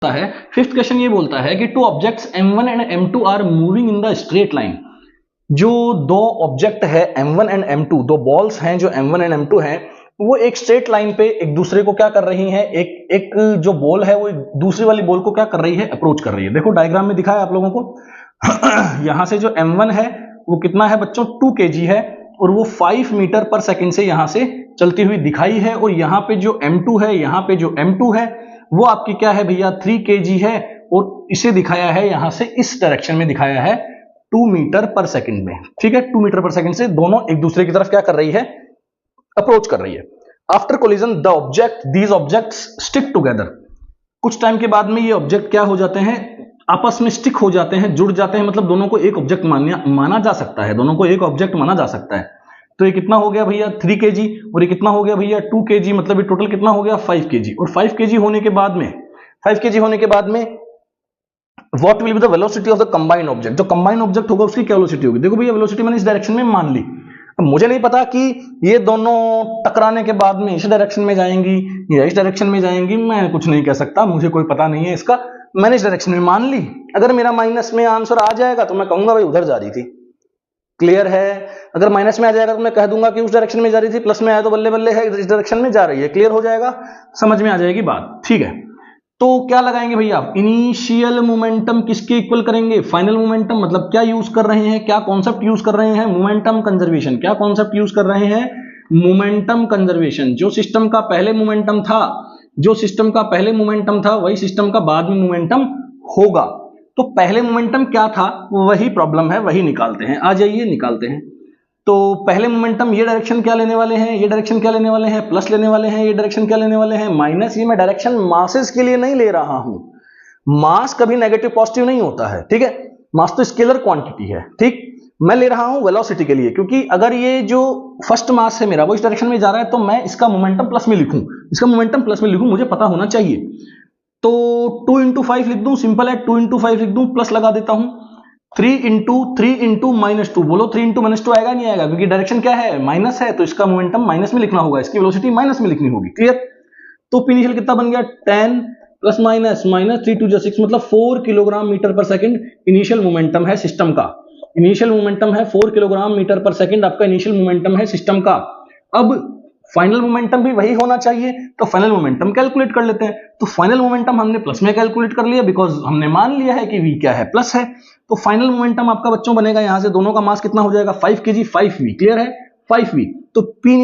है, fifth question ये बोलता है कि two objects m1 and m2 are moving in the straight line. जो दो ऑब्जेक्ट है m1 एंड m2, दो बॉल्स हैं जो m1 एंड m2 हैं, वो एक स्ट्रेट लाइन पे एक दूसरे को क्या कर रही हैं, एक जो बॉल है वो दूसरी वाली बॉल को क्या कर रही है, अप्रोच कर रही है। देखो डायग्राम में दिखा है आप लोगों को यहां से जो m1 है वो कितना है बच्चों, 2 kg है, और वो 5 मीटर पर सेकंड से यहां से चलती हुई दिखाई है। और यहाँ पे जो m2 है, यहाँ पे जो m2 है वो आपकी क्या है भैया, 3 kg है, और इसे दिखाया है यहां से इस डायरेक्शन में दिखाया है 2 मीटर पर सेकंड में। ठीक है, 2 मीटर पर सेकंड से दोनों एक दूसरे की तरफ क्या कर रही है, अप्रोच कर रही है। After collision the object these objects stick together. कुछ टाइम के बाद में ये ऑब्जेक्ट क्या हो जाते हैं, आपस में स्टिक हो जाते हैं, जुड़ जाते हैं, मतलब दोनों को एक ऑब्जेक्ट माना जा सकता है, दोनों को एक ऑब्जेक्ट माना जा सकता है। तो ये कितना हो गया भैया 3 kg, और ये कितना हो गया भैया 2 kg, मतलब ये टोटल कितना हो गया 5 kg। और 5 kg होने के बाद में, 5 kg होने के बाद में what will be the velocity of the combined object, जो कंबाइंड ऑब्जेक्ट होगा उसकी क्या वेलोसिटी होगी। देखो भैया वेलोसिटी मैंने इस डायरेक्शन में मान ली, अब मुझे नहीं पता कि ये दोनों टकराने के बाद में इस डायरेक्शन में जाएंगी या इस डायरेक्शन में जाएंगी, मैं कुछ नहीं कह सकता, मुझे कोई पता नहीं है इसका। मैंने इस डायरेक्शन में मान ली, अगर मेरा माइनस में आंसर आ जाएगा तो मैं कहूंगा भाई उधर जा रही थी। क्लियर है? अगर माइनस में आ जाएगा तो मैं कह दूंगा कि उस डायरेक्शन में जा रही थी, प्लस में आया तो बल्ले बल्ले है इस डायरेक्शन में जा रही है। क्लियर हो जाएगा, समझ में आ जाएगी बात। ठीक है, तो क्या लगाएंगे भैया, इनिशियल मोमेंटम किसके इक्वल करेंगे, फाइनल मोमेंटम। मतलब क्या यूज कर रहे हैं, क्या कॉन्सेप्ट यूज कर रहे हैं, मोमेंटम कंजर्वेशन। क्या कॉन्सेप्ट यूज कर रहे हैं, मोमेंटम कंजर्वेशन। जो सिस्टम का पहले मोमेंटम था, जो सिस्टम का पहले मोमेंटम था वही सिस्टम का बाद में मोमेंटम होगा। तो पहले मोमेंटम क्या था वही प्रॉब्लम है, वही निकालते हैं। आ जाइए निकालते हैं। तो पहले मोमेंटम ये डायरेक्शन क्या लेने वाले हैं, ये डायरेक्शन क्या लेने वाले हैं, प्लस लेने वाले हैं, ये डायरेक्शन क्या लेने वाले हैं, माइनस। ये मैं डायरेक्शन मासेस के लिए नहीं ले रहा हूं, मास कभी नेगेटिव पॉजिटिव नहीं होता है। ठीक है, मास तो स्केलर क्वांटिटी है। ठीक, मैं ले रहा हूं वेलोसिटी के लिए, क्योंकि अगर ये जो फर्स्ट मास है मेरा वो इस डायरेक्शन में जा रहा है तो मैं इसका मोमेंटम प्लस में लिखूं, इसका मोमेंटम प्लस में लिखूं, मुझे पता होना चाहिए। तो 2 इंटू 5 लिख दूं, सिंपल है, 2 इंटू 5 लिख दूं, प्लस लगा देता हूं 3 इंटू माइनस 2। बोलो 3 इंटू माइनस 2 आएगा नहीं आएगा, क्योंकि डायरेक्शन क्या है, माइनस है, तो इसका मोमेंटम माइनस में लिखना होगा, इसकी वेलोसिटी माइनस में लिखनी होगी। क्लियर? तो इनिशियल कितना बन गया 10 प्लस माइनस माइनस 3 2 6, मतलब 4 किलोग्राम मीटर पर सेकंड इनिशियल मोमेंटम है सिस्टम का। इनिशियल मोमेंटम है 4 किलोग्राम मीटर पर सेकंड, आपका इनिशियल मोमेंटम है सिस्टम का। अब फाइनल मोमेंटम भी वही होना चाहिए, तो फाइनल मोमेंटम कैलकुलेट कर लेते हैं। तो फाइनल मोमेंटम हमने प्लस में कैलकुलेट कर लिया, बिकॉज हमने मान लिया है कि v क्या है, प्लस है। तो फाइनल मोमेंटम आपका बच्चों बनेगा, यहां से दोनों का मास कितना हो जाएगा 5 kg 5v। क्लियर है, 5v। तो p